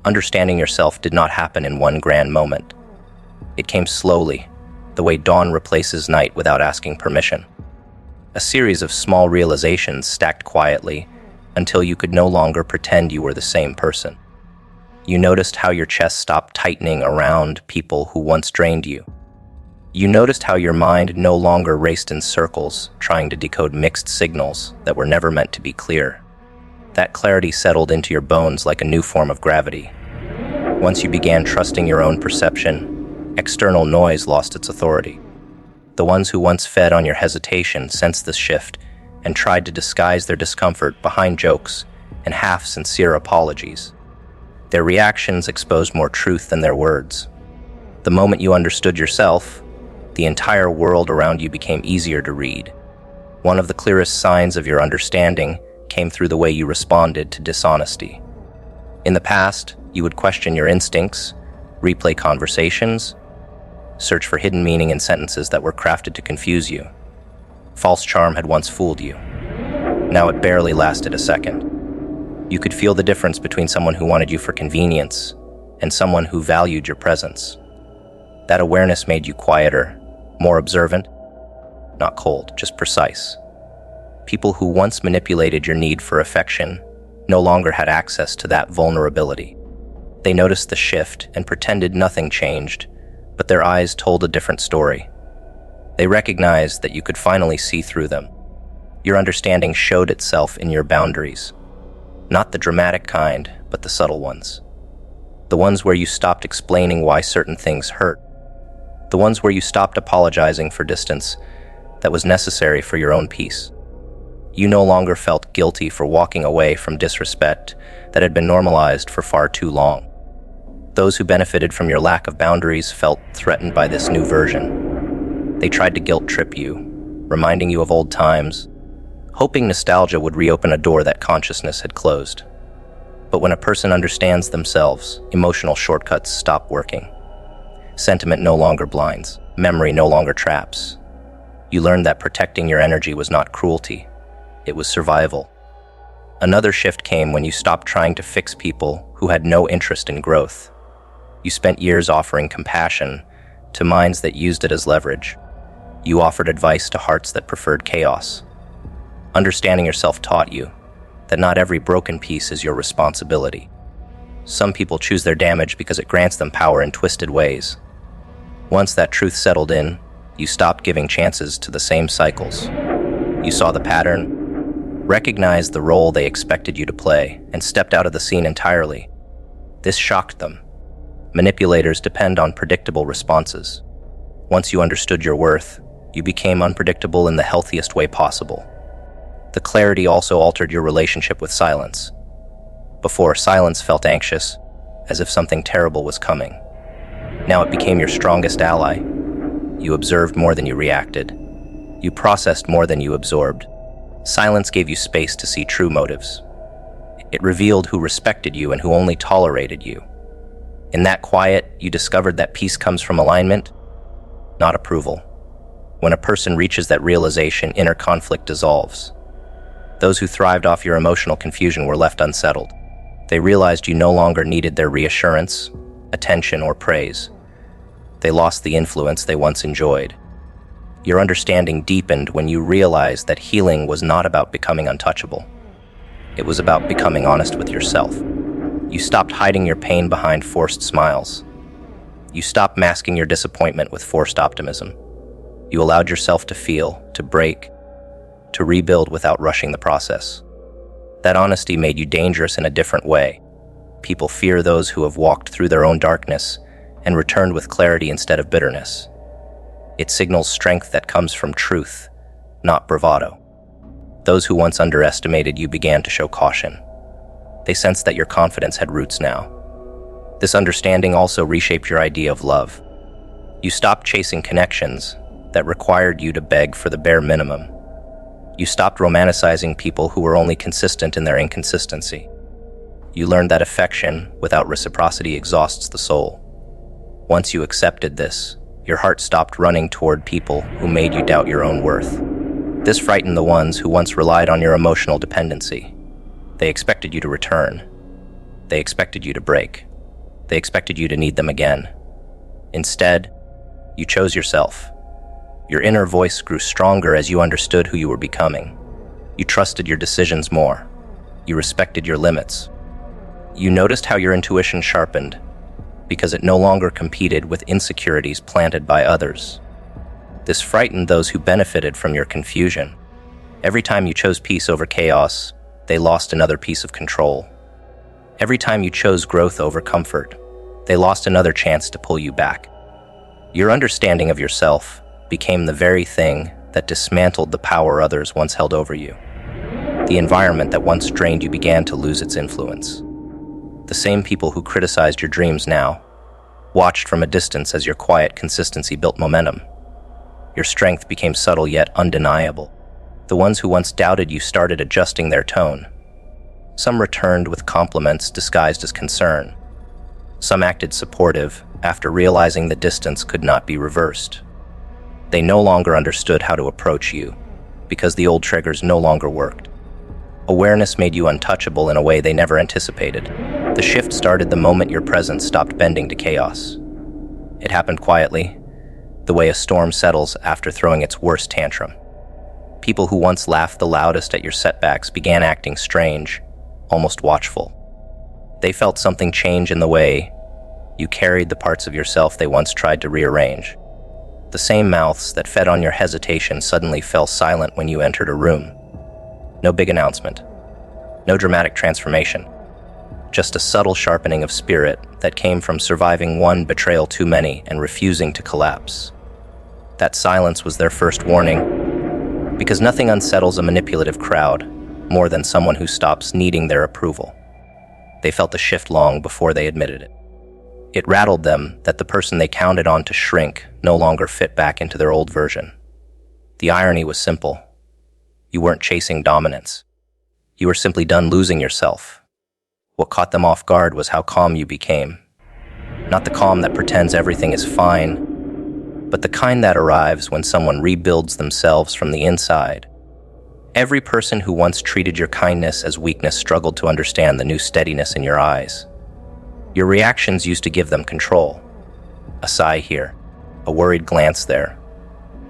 Understanding yourself did not happen in one grand moment. It came slowly, the way dawn replaces night without asking permission. A series of small realizations stacked quietly until you could no longer pretend you were the same person. You noticed how your chest stopped tightening around people who once drained you. You noticed how your mind no longer raced in circles, trying to decode mixed signals that were never meant to be clear. That clarity settled into your bones like a new form of gravity. Once you began trusting your own perception, external noise lost its authority. The ones who once fed on your hesitation sensed this shift and tried to disguise their discomfort behind jokes and half-sincere apologies. Their reactions exposed more truth than their words. The moment you understood yourself, the entire world around you became easier to read. One of the clearest signs of your understanding came through the way you responded to dishonesty. In the past, you would question your instincts, replay conversations, search for hidden meaning in sentences that were crafted to confuse you. False charm had once fooled you. Now it barely lasted a second. You could feel the difference between someone who wanted you for convenience and someone who valued your presence. That awareness made you quieter, more observant, not cold, just precise. People who once manipulated your need for affection no longer had access to that vulnerability. They noticed the shift and pretended nothing changed, but their eyes told a different story. They recognized that you could finally see through them. Your understanding showed itself in your boundaries. Not the dramatic kind, but the subtle ones. The ones where you stopped explaining why certain things hurt. The ones where you stopped apologizing for distance that was necessary for your own peace. You no longer felt guilty for walking away from disrespect that had been normalized for far too long. Those who benefited from your lack of boundaries felt threatened by this new version. They tried to guilt trip you, reminding you of old times, hoping nostalgia would reopen a door that consciousness had closed. But when a person understands themselves, emotional shortcuts stop working. Sentiment no longer blinds, memory no longer traps. You learned that protecting your energy was not cruelty, it was survival. Another shift came when you stopped trying to fix people who had no interest in growth. You spent years offering compassion to minds that used it as leverage. You offered advice to hearts that preferred chaos. Understanding yourself taught you that not every broken piece is your responsibility. Some people choose their damage because it grants them power in twisted ways. Once that truth settled in, you stopped giving chances to the same cycles. You saw the pattern, recognized the role they expected you to play, and stepped out of the scene entirely. This shocked them. Manipulators depend on predictable responses. Once you understood your worth, you became unpredictable in the healthiest way possible. The clarity also altered your relationship with silence. Before, silence felt anxious, as if something terrible was coming. Now it became your strongest ally. You observed more than you reacted. You processed more than you absorbed. Silence gave you space to see true motives. It revealed who respected you and who only tolerated you. In that quiet, you discovered that peace comes from alignment, not approval. When a person reaches that realization, inner conflict dissolves. Those who thrived off your emotional confusion were left unsettled. They realized you no longer needed their reassurance, attention, or praise. They lost the influence they once enjoyed. Your understanding deepened when you realized that healing was not about becoming untouchable. It was about becoming honest with yourself. You stopped hiding your pain behind forced smiles. You stopped masking your disappointment with forced optimism. You allowed yourself to feel, to break, to rebuild without rushing the process. That honesty made you dangerous in a different way. People fear those who have walked through their own darkness and returned with clarity instead of bitterness. It signals strength that comes from truth, not bravado. Those who once underestimated you began to show caution. They sensed that your confidence had roots now. This understanding also reshaped your idea of love. You stopped chasing connections that required you to beg for the bare minimum. You stopped romanticizing people who were only consistent in their inconsistency. You learned that affection without reciprocity exhausts the soul. Once you accepted this, your heart stopped running toward people who made you doubt your own worth. This frightened the ones who once relied on your emotional dependency. They expected you to return. They expected you to break. They expected you to need them again. Instead, you chose yourself. Your inner voice grew stronger as you understood who you were becoming. You trusted your decisions more. You respected your limits. You noticed how your intuition sharpened because it no longer competed with insecurities planted by others. This frightened those who benefited from your confusion. Every time you chose peace over chaos, they lost another piece of control. Every time you chose growth over comfort, they lost another chance to pull you back. Your understanding of yourself became the very thing that dismantled the power others once held over you. The environment that once drained you began to lose its influence. The same people who criticized your dreams now watched from a distance as your quiet consistency built momentum. Your strength became subtle yet undeniable. The ones who once doubted you started adjusting their tone. Some returned with compliments disguised as concern. Some acted supportive after realizing the distance could not be reversed. They no longer understood how to approach you because the old triggers no longer worked. Awareness made you untouchable in a way they never anticipated. The shift started the moment your presence stopped bending to chaos. It happened quietly, the way a storm settles after throwing its worst tantrum. People who once laughed the loudest at your setbacks began acting strange, almost watchful. They felt something change in the way you carried the parts of yourself they once tried to rearrange. The same mouths that fed on your hesitation suddenly fell silent when you entered a room. No big announcement, no dramatic transformation, just a subtle sharpening of spirit that came from surviving one betrayal too many and refusing to collapse. That silence was their first warning, because nothing unsettles a manipulative crowd more than someone who stops needing their approval. They felt the shift long before they admitted it. It rattled them that the person they counted on to shrink no longer fit back into their old version. The irony was simple. You weren't chasing dominance. You were simply done losing yourself. What caught them off guard was how calm you became. Not the calm that pretends everything is fine, but the kind that arrives when someone rebuilds themselves from the inside. Every person who once treated your kindness as weakness struggled to understand the new steadiness in your eyes. Your reactions used to give them control. A sigh here, a worried glance there.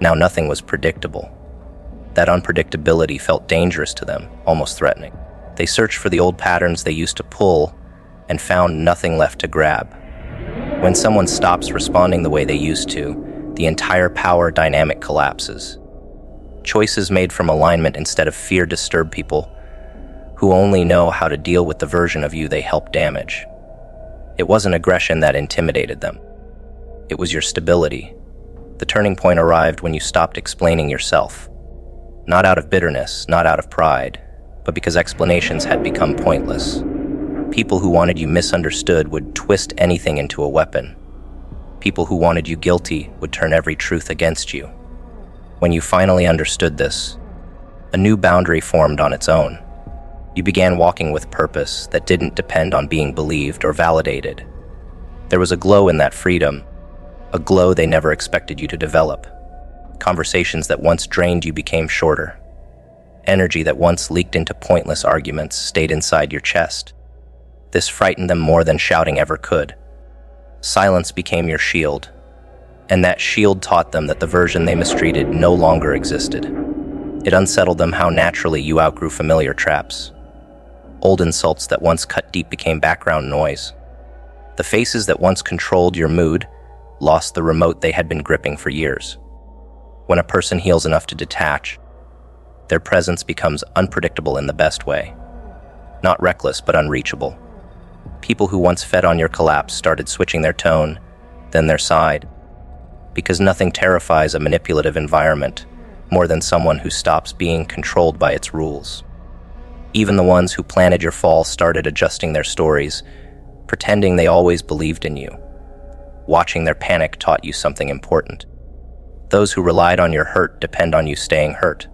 Now nothing was predictable. That unpredictability felt dangerous to them, almost threatening. They searched for the old patterns they used to pull and found nothing left to grab. When someone stops responding the way they used to, the entire power dynamic collapses. Choices made from alignment instead of fear disturb people who only know how to deal with the version of you they helped damage. It wasn't aggression that intimidated them. It was your stability. The turning point arrived when you stopped explaining yourself. Not out of bitterness, not out of pride, but because explanations had become pointless. People who wanted you misunderstood would twist anything into a weapon. People who wanted you guilty would turn every truth against you. When you finally understood this, a new boundary formed on its own. You began walking with purpose that didn't depend on being believed or validated. There was a glow in that freedom, a glow they never expected you to develop. Conversations that once drained you became shorter. Energy that once leaked into pointless arguments stayed inside your chest. This frightened them more than shouting ever could. Silence became your shield, and that shield taught them that the version they mistreated no longer existed. It unsettled them how naturally you outgrew familiar traps. Old insults that once cut deep became background noise. The faces that once controlled your mood lost the remote they had been gripping for years. When a person heals enough to detach, their presence becomes unpredictable in the best way. Not reckless, but unreachable. People who once fed on your collapse started switching their tone, then their side, because nothing terrifies a manipulative environment more than someone who stops being controlled by its rules. Even the ones who planted your fall started adjusting their stories, pretending they always believed in you. Watching their panic taught you something important. Those who relied on your hurt depend on you staying hurt.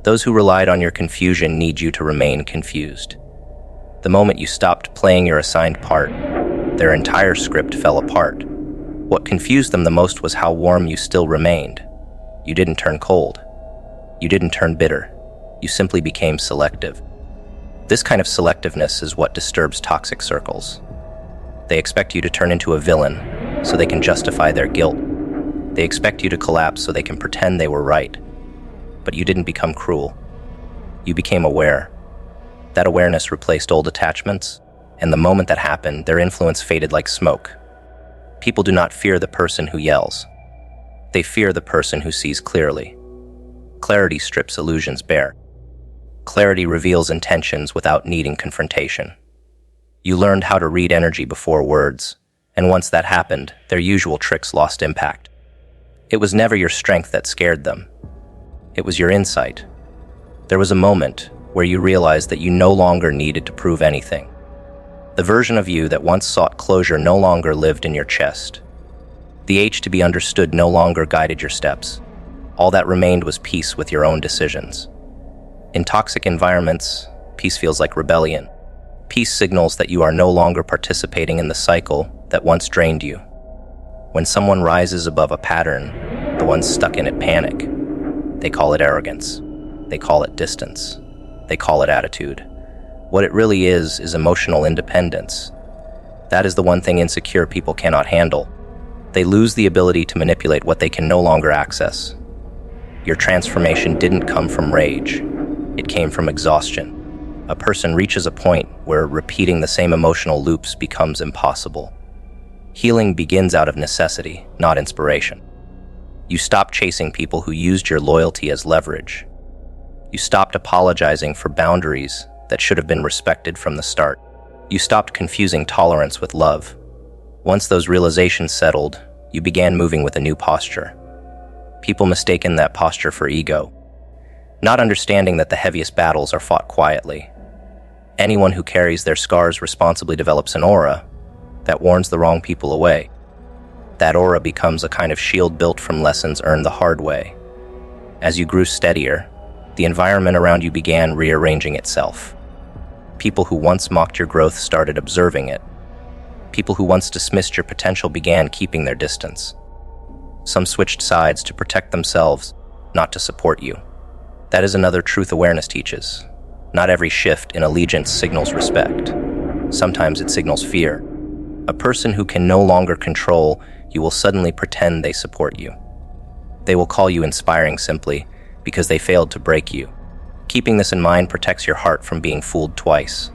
Those who relied on your confusion need you to remain confused. The moment you stopped playing your assigned part, their entire script fell apart. What confused them the most was how warm you still remained. You didn't turn cold. You didn't turn bitter. You simply became selective. This kind of selectiveness is what disturbs toxic circles. They expect you to turn into a villain so they can justify their guilt. They expect you to collapse so they can pretend they were right. But you didn't become cruel. You became aware. That awareness replaced old attachments, and the moment that happened, their influence faded like smoke. People do not fear the person who yells. They fear the person who sees clearly. Clarity strips illusions bare. Clarity reveals intentions without needing confrontation. You learned how to read energy before words, and once that happened, their usual tricks lost impact. It was never your strength that scared them. It was your insight. There was a moment where you realized that you no longer needed to prove anything. The version of you that once sought closure no longer lived in your chest. The H to be understood no longer guided your steps. All that remained was peace with your own decisions. In toxic environments, peace feels like rebellion. Peace signals that you are no longer participating in the cycle that once drained you. When someone rises above a pattern, the ones stuck in it panic. They call it arrogance. They call it distance. They call it attitude. What it really is emotional independence. That is the one thing insecure people cannot handle. They lose the ability to manipulate what they can no longer access. Your transformation didn't come from rage. It came from exhaustion. A person reaches a point where repeating the same emotional loops becomes impossible. Healing begins out of necessity, not inspiration. You stopped chasing people who used your loyalty as leverage. You stopped apologizing for boundaries that should have been respected from the start. You stopped confusing tolerance with love. Once those realizations settled, you began moving with a new posture. People mistaken that posture for ego, not understanding that the heaviest battles are fought quietly. Anyone who carries their scars responsibly develops an aura that warns the wrong people away. That aura becomes a kind of shield built from lessons earned the hard way. As you grew steadier, the environment around you began rearranging itself. People who once mocked your growth started observing it. People who once dismissed your potential began keeping their distance. Some switched sides to protect themselves, not to support you. That is another truth awareness teaches. Not every shift in allegiance signals respect. Sometimes it signals fear. A person who can no longer control you will suddenly pretend they support you. They will call you inspiring simply because they failed to break you. Keeping this in mind protects your heart from being fooled twice.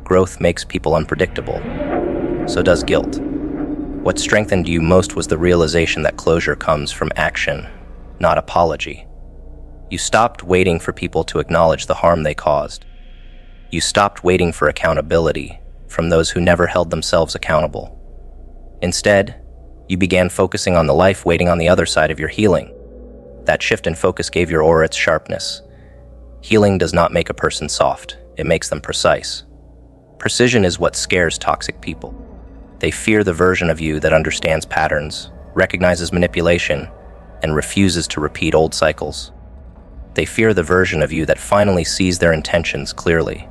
Growth makes people unpredictable. So does guilt. What strengthened you most was the realization that closure comes from action, not apology. You stopped waiting for people to acknowledge the harm they caused. You stopped waiting for accountability from those who never held themselves accountable. Instead, you began focusing on the life waiting on the other side of your healing. That shift in focus gave your aura its sharpness. Healing does not make a person soft, it makes them precise. Precision is what scares toxic people. They fear the version of you that understands patterns, recognizes manipulation, and refuses to repeat old cycles. They fear the version of you that finally sees their intentions clearly.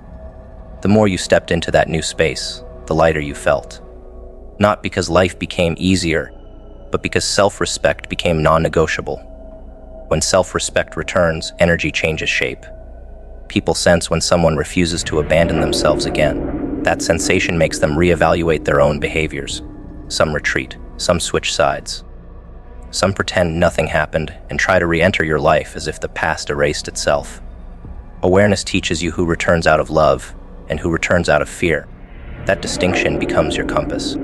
The more you stepped into that new space, the lighter you felt. Not because life became easier, but because self-respect became non-negotiable. When self-respect returns, energy changes shape. People sense when someone refuses to abandon themselves again. That sensation makes them reevaluate their own behaviors. Some retreat, some switch sides. Some pretend nothing happened and try to re-enter your life as if the past erased itself. Awareness teaches you who returns out of love and who returns out of fear. That distinction becomes your compass.